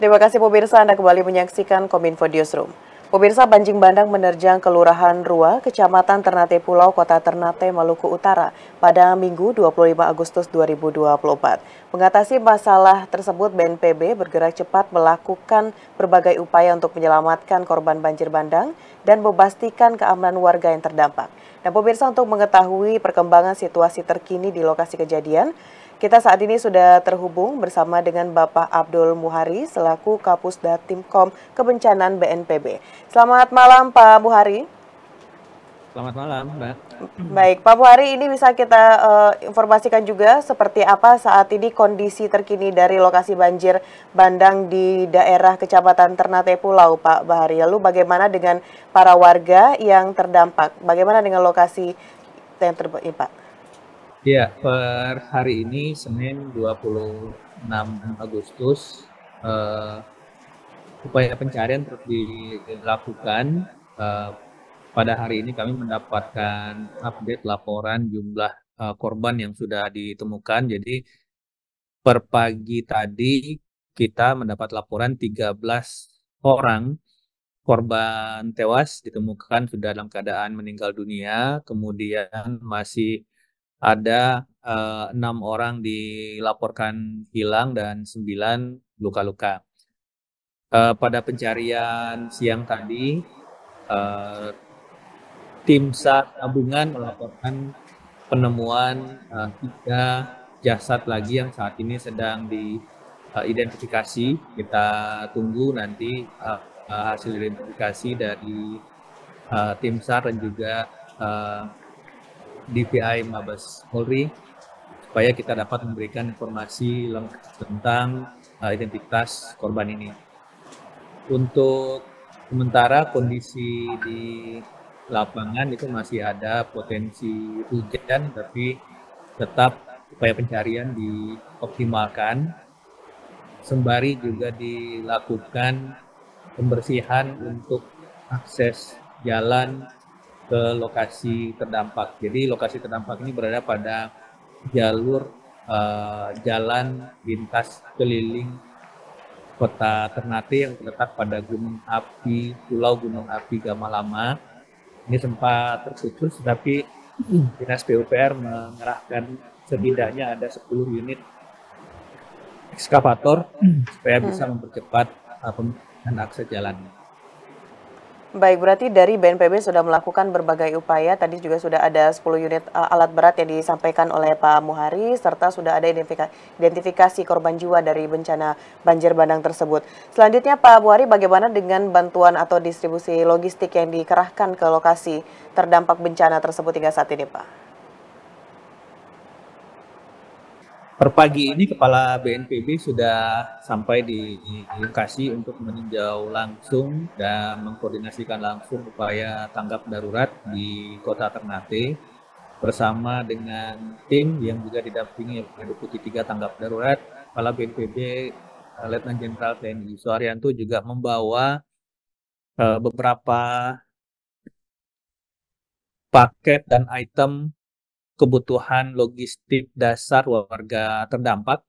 Terima kasih pemirsa, Anda kembali menyaksikan Kominfo Newsroom. Pemirsa, banjir bandang menerjang Kelurahan Rua, Kecamatan Ternate Pulau, Kota Ternate, Maluku Utara pada Minggu 25 Agustus 2024. Mengatasi masalah tersebut, BNPB bergerak cepat melakukan berbagai upaya untuk menyelamatkan korban banjir bandang dan memastikan keamanan warga yang terdampak. Dan pemirsa, untuk mengetahui perkembangan situasi terkini di lokasi kejadian, kita saat ini sudah terhubung bersama dengan Bapak Abdul Muhari selaku Kapusda Timkom Kebencanaan BNPB. Selamat malam Pak Muhari. Selamat malam, Mbak. Baik, Pak Muhari, ini bisa kita informasikan juga seperti apa saat ini kondisi terkini dari lokasi banjir bandang di daerah Kecamatan Ternate Pulau, Pak Muhari. Lalu bagaimana dengan para warga yang terdampak? Bagaimana dengan lokasi yang terdampak, Pak? Ya, per hari ini Senin 26 Agustus upaya pencarian terus dilakukan. Pada hari ini kami mendapatkan update laporan jumlah korban yang sudah ditemukan. Jadi per pagi tadi kita mendapat laporan 13 orang korban tewas ditemukan sudah dalam keadaan meninggal dunia. Kemudian masih ada 6 orang dilaporkan hilang dan 9 luka-luka. Pada pencarian siang tadi, tim SAR gabungan melaporkan penemuan 3 jasad lagi yang saat ini sedang diidentifikasi. Kita tunggu nanti hasil identifikasi dari tim SAR dan juga DPI Mabes Polri supaya kita dapat memberikan informasi lengkap tentang identitas korban ini. Untuk sementara kondisi di lapangan itu masih ada potensi hujan, tapi tetap upaya pencarian dioptimalkan. Sembari juga dilakukan pembersihan untuk akses jalan ke lokasi terdampak. Jadi lokasi terdampak ini berada pada jalur jalan lintas keliling Kota Ternate yang terletak pada Pulau Gunung Api Gamalama. Ini sempat terputus, tapi Dinas PUPR mengerahkan setidaknya ada 10 unit ekskavator supaya bisa mempercepat pembangunan akses jalan. Baik, berarti dari BNPB sudah melakukan berbagai upaya. Tadi juga sudah ada 10 unit alat berat yang disampaikan oleh Pak Muhari, serta sudah ada identifikasi korban jiwa dari bencana banjir bandang tersebut. Selanjutnya Pak Muhari, bagaimana dengan bantuan atau distribusi logistik yang dikerahkan ke lokasi terdampak bencana tersebut hingga saat ini, Pak? Per pagi ini Kepala BNPB sudah sampai di lokasi untuk meninjau langsung dan mengkoordinasikan langsung upaya tanggap darurat di Kota Ternate bersama dengan tim yang juga didampingi oleh Deputi 3 Tanggap Darurat. Kepala BNPB Letnan Jenderal TNI Suharyanto juga membawa beberapa paket dan item kebutuhan logistik dasar warga terdampak.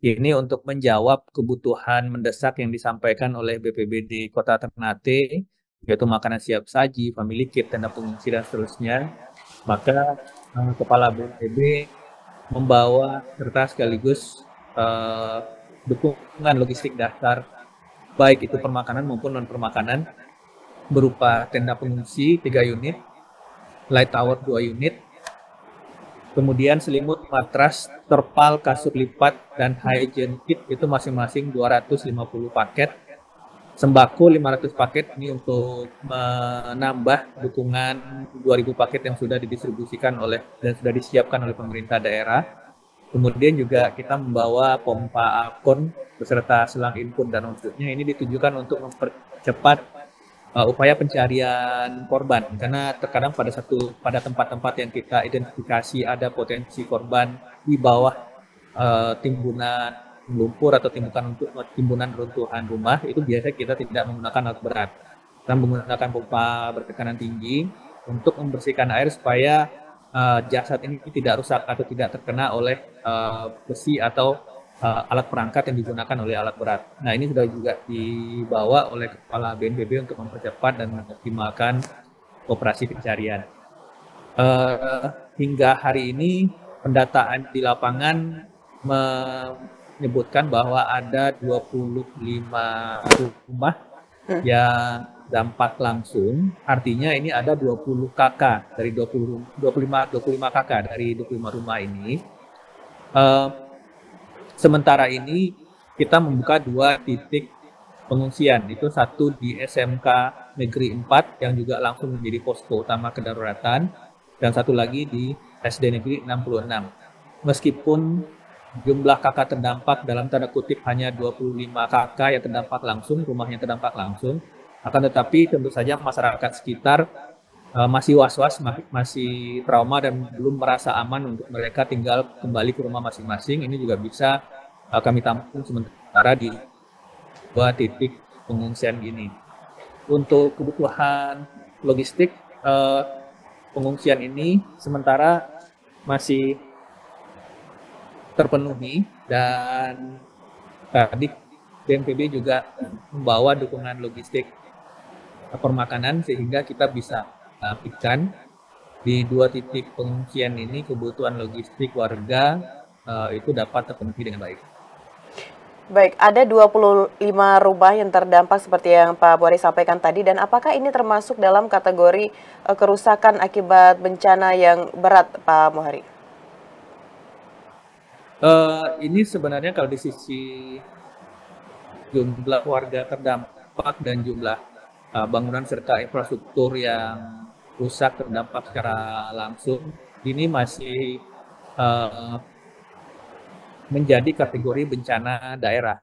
Ini untuk menjawab kebutuhan mendesak yang disampaikan oleh BPBD Kota Ternate, yaitu makanan siap saji, family kit, tenda pengungsi, dan seterusnya. Maka Kepala BNPB membawa serta sekaligus dukungan logistik dasar, baik itu permakanan maupun non-permakanan, berupa tenda pengungsi 3 unit, light tower 2 unit, kemudian selimut, matras, terpal, kasur lipat, dan hygiene kit itu masing-masing 250 paket. Sembako 500 paket ini untuk menambah dukungan 2.000 paket yang sudah didistribusikan dan sudah disiapkan oleh pemerintah daerah. Kemudian juga kita membawa pompa Akon beserta selang input dan outputnya. Ini ditujukan untuk mempercepat upaya pencarian korban, karena terkadang pada tempat-tempat yang kita identifikasi ada potensi korban di bawah timbunan lumpur atau timbunan runtuhan rumah, itu biasanya kita tidak menggunakan alat berat. Kita menggunakan pompa bertekanan tinggi untuk membersihkan air supaya jasad ini tidak rusak atau tidak terkena oleh besi atau alat perangkat yang digunakan oleh alat berat. Nah, ini sudah juga dibawa oleh Kepala BNPB untuk mempercepat dan mengoptimalkan operasi pencarian. Hingga hari ini pendataan di lapangan menyebutkan bahwa ada 25 rumah yang dampak langsung, artinya ini ada 20 KK dari 25 KK dari 25 rumah ini. Sementara ini kita membuka 2 titik pengungsian, itu satu di SMK Negeri 4 yang juga langsung menjadi posko utama kedaruratan, dan satu lagi di SD Negeri 66. Meskipun jumlah KK terdampak dalam tanda kutip hanya 25 KK yang terdampak langsung, rumahnya terdampak langsung, akan tetapi tentu saja masyarakat sekitar masih was-was, masih trauma dan belum merasa aman untuk mereka tinggal kembali ke rumah masing-masing. Ini juga bisa kami tampung sementara di 2 titik pengungsian ini. Untuk kebutuhan logistik, pengungsian ini sementara masih terpenuhi, dan tadi BNPB juga membawa dukungan logistik permakanan sehingga kita bisa pastikan di 2 titik pengungsian ini kebutuhan logistik warga itu dapat terpenuhi dengan baik. Baik, ada 25 rumah yang terdampak seperti yang Pak Buhari sampaikan tadi, dan apakah ini termasuk dalam kategori kerusakan akibat bencana yang berat, Pak Buhari? Ini sebenarnya kalau di sisi jumlah warga terdampak dan jumlah bangunan serta infrastruktur yang rusak terdampak secara langsung, ini masih menjadi kategori bencana daerah.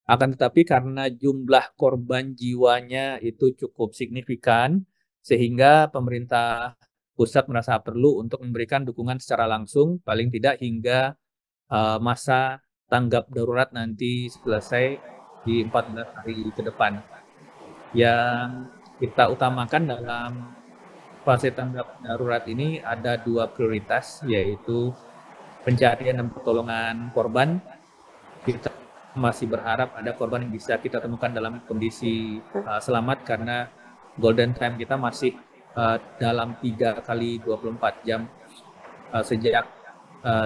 Akan tetapi karena jumlah korban jiwanya itu cukup signifikan, sehingga pemerintah pusat merasa perlu untuk memberikan dukungan secara langsung, paling tidak hingga masa tanggap darurat nanti selesai di 14 hari ke depan. Yang kita utamakan dalam fase tanggap darurat ini ada 2 prioritas, yaitu pencarian dan pertolongan korban. Kita masih berharap ada korban yang bisa kita temukan dalam kondisi selamat, karena golden time kita masih dalam 3 kali 24 jam sejak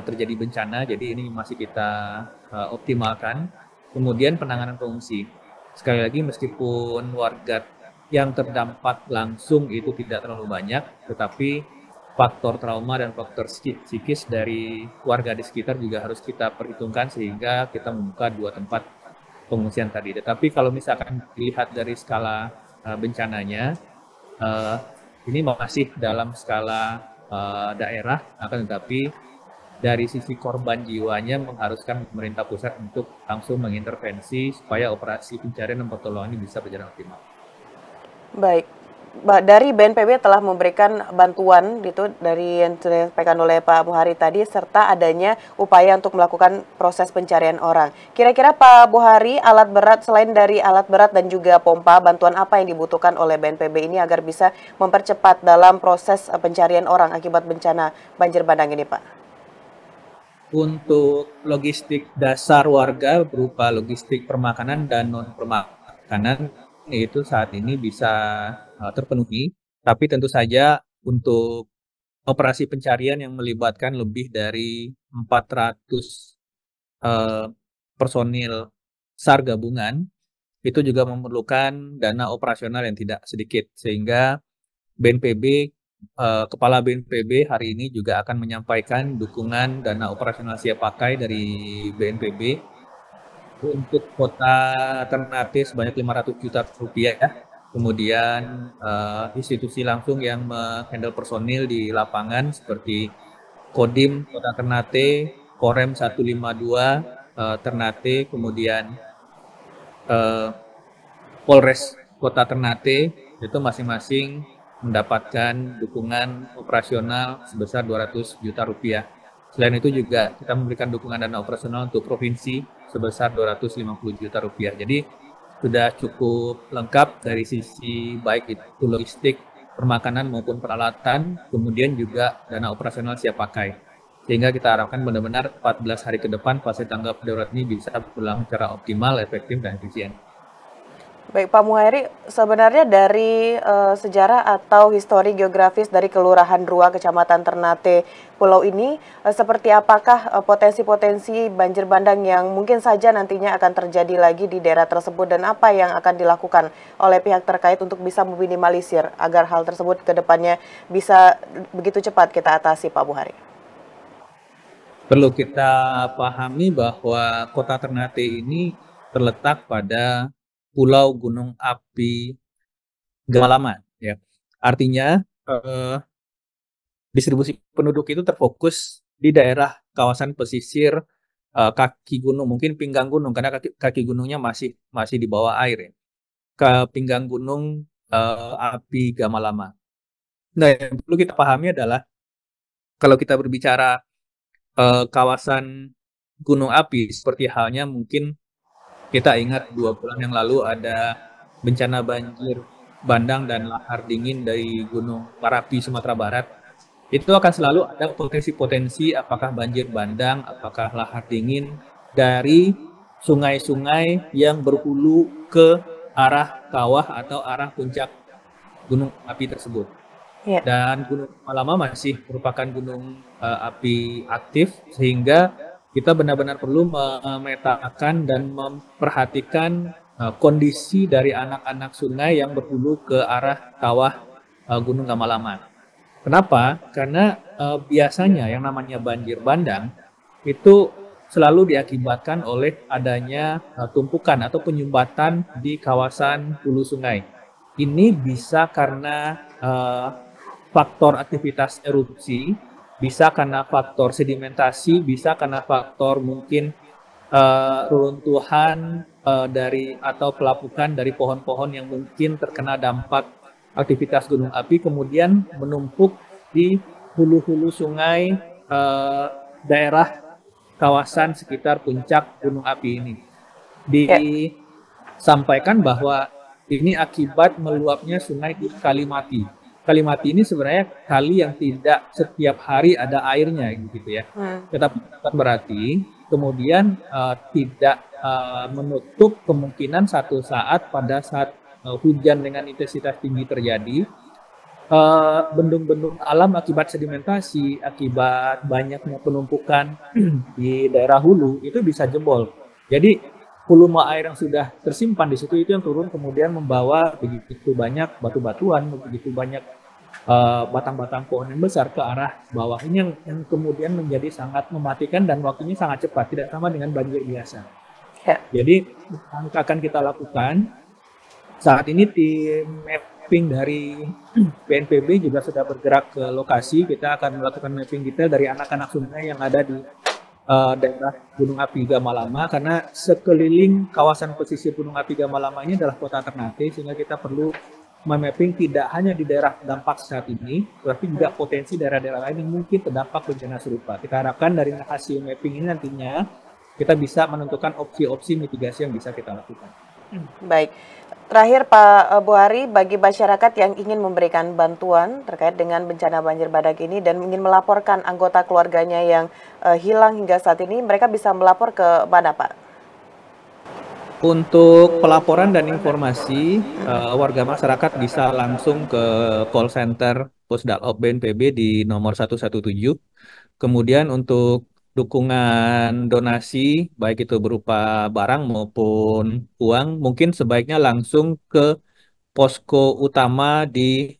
terjadi bencana, jadi ini masih kita optimalkan. Kemudian penanganan pengungsi. Sekali lagi, meskipun warga yang terdampak langsung itu tidak terlalu banyak, tetapi faktor trauma dan faktor psikis dari warga di sekitar juga harus kita perhitungkan sehingga kita membuka 2 tempat pengungsian tadi. Tetapi kalau misalkan dilihat dari skala bencananya, ini masih dalam skala daerah, akan tetapi dari sisi korban jiwanya mengharuskan pemerintah pusat untuk langsung mengintervensi supaya operasi pencarian dan pertolongan ini bisa berjalan optimal. Baik, dari BNPB telah memberikan bantuan gitu dari yang disampaikan oleh Pak Buhari tadi, serta adanya upaya untuk melakukan proses pencarian orang. Kira-kira Pak Buhari, alat berat selain dari alat berat dan juga pompa, bantuan apa yang dibutuhkan oleh BNPB ini agar bisa mempercepat dalam proses pencarian orang akibat bencana banjir bandang ini, Pak? Untuk logistik dasar warga berupa logistik permakanan dan non permakanan itu saat ini bisa terpenuhi, tapi tentu saja untuk operasi pencarian yang melibatkan lebih dari 400 personil SAR gabungan itu juga memerlukan dana operasional yang tidak sedikit, sehingga BNPB, Kepala BNPB hari ini juga akan menyampaikan dukungan dana operasional siap pakai dari BNPB untuk kota Ternate sebanyak 500 juta rupiah. Kemudian institusi langsung yang menghandle personil di lapangan seperti Kodim Kota Ternate, Korem 152 Ternate, kemudian Polres Kota Ternate, itu masing-masing mendapatkan dukungan operasional sebesar 200 juta rupiah. Selain itu juga kita memberikan dukungan dana operasional untuk provinsi sebesar 250 juta rupiah. Jadi sudah cukup lengkap dari sisi baik itu logistik, permakanan maupun peralatan, kemudian juga dana operasional siap pakai. sehingga kita harapkan benar-benar 14 hari ke depan fase tanggap darurat ini bisa berlangsung secara optimal, efektif, dan efisien. Baik, Pak Muhairi, sebenarnya dari sejarah atau histori geografis dari Kelurahan Rua, Kecamatan Ternate, Pulau ini, seperti apakah potensi-potensi banjir bandang yang mungkin saja nantinya akan terjadi lagi di daerah tersebut dan apa yang akan dilakukan oleh pihak terkait untuk bisa meminimalisir agar hal tersebut ke depannya bisa begitu cepat kita atasi, Pak Muhairi? Perlu kita pahami bahwa kota Ternate ini terletak pada Pulau Gunung Api Gamalaman, ya. Artinya distribusi penduduk itu terfokus di daerah kawasan pesisir kaki gunung, mungkin pinggang gunung karena kaki gunungnya masih di bawah air, ya. Ke pinggang gunung api Gamalama. Nah, yang perlu kita pahami adalah kalau kita berbicara kawasan gunung api, seperti halnya mungkin kita ingat 2 bulan yang lalu ada bencana banjir bandang dan lahar dingin dari Gunung Merapi, Sumatera Barat. Itu akan selalu ada potensi-potensi apakah banjir bandang, apakah lahar dingin dari sungai-sungai yang berhulu ke arah kawah atau arah puncak gunung api tersebut. Ya. Dan Gunung Malama masih merupakan gunung api aktif, sehingga kita benar-benar perlu memetakan dan memperhatikan kondisi dari anak-anak sungai yang berhulu ke arah kawah Gunung Gamalama. Kenapa? Karena biasanya yang namanya banjir bandang itu selalu diakibatkan oleh adanya tumpukan atau penyumbatan di kawasan hulu sungai. Ini bisa karena faktor aktivitas erupsi, bisa karena faktor sedimentasi, bisa karena faktor mungkin reruntuhan dari atau pelapukan dari pohon-pohon yang mungkin terkena dampak aktivitas gunung api, kemudian menumpuk di hulu-hulu sungai daerah kawasan sekitar puncak gunung api ini. Disampaikan bahwa ini akibat meluapnya sungai di Kalimati. Kalimati ini sebenarnya kali yang tidak setiap hari ada airnya, gitu ya. Tetapi bukan berarti kemudian tidak menutup kemungkinan satu saat pada saat hujan dengan intensitas tinggi terjadi, bendung-bendung alam akibat sedimentasi, akibat banyaknya penumpukan di daerah hulu itu bisa jebol. Jadi volume air yang sudah tersimpan di situ itu yang turun kemudian membawa begitu banyak batu-batuan, begitu banyak batang-batang pohon yang besar ke arah bawah. Ini yang kemudian menjadi sangat mematikan dan waktunya sangat cepat, tidak sama dengan banjir biasa. Ya. Jadi yang akan kita lakukan saat ini, tim mapping dari BNPB juga sudah bergerak ke lokasi. Kita akan melakukan mapping detail dari anak-anak sungai yang ada di daerah Gunung Api Gamalama, karena sekeliling kawasan pesisir Gunung Api Gamalama ini adalah kota Ternate, sehingga kita perlu memapping tidak hanya di daerah terdampak saat ini, tapi juga potensi daerah-daerah lain yang mungkin terdampak bencana serupa. Kita harapkan dari hasil mapping ini nantinya kita bisa menentukan opsi-opsi mitigasi yang bisa kita lakukan. Baik. Terakhir Pak Buhari, bagi masyarakat yang ingin memberikan bantuan terkait dengan bencana banjir bandang ini dan ingin melaporkan anggota keluarganya yang hilang hingga saat ini, mereka bisa melapor ke mana, Pak? Untuk pelaporan dan informasi, warga masyarakat bisa langsung ke call center Pusdalop BNPB di nomor 117. Kemudian untuk dukungan donasi, baik itu berupa barang maupun uang, mungkin sebaiknya langsung ke posko utama di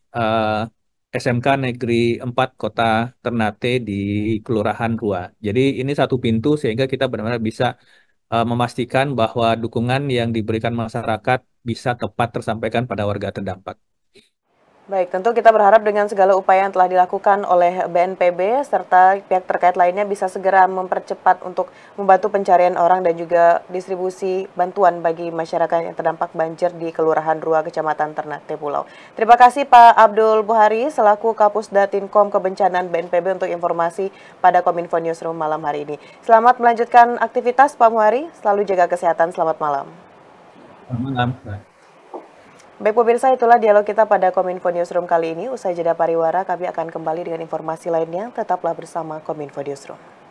SMK Negeri 4 Kota Ternate di Kelurahan Rua. Jadi ini satu pintu sehingga kita benar-benar bisa memastikan bahwa dukungan yang diberikan masyarakat bisa tepat tersampaikan pada warga terdampak. Baik, tentu kita berharap dengan segala upaya yang telah dilakukan oleh BNPB serta pihak terkait lainnya bisa segera mempercepat untuk membantu pencarian orang dan juga distribusi bantuan bagi masyarakat yang terdampak banjir di Kelurahan Rua, Kecamatan Ternate Pulau. Terima kasih Pak Abdul Buhari selaku Kapusdatinkom Kebencanaan BNPB untuk informasi pada Kominfo Newsroom malam hari ini. Selamat melanjutkan aktivitas Pak Buhari, selalu jaga kesehatan, selamat malam. Selamat malam. Baik pemirsa, itulah dialog kita pada Kominfo Newsroom kali ini. Usai jeda pariwara, kami akan kembali dengan informasi lainnya. Tetaplah bersama Kominfo Newsroom.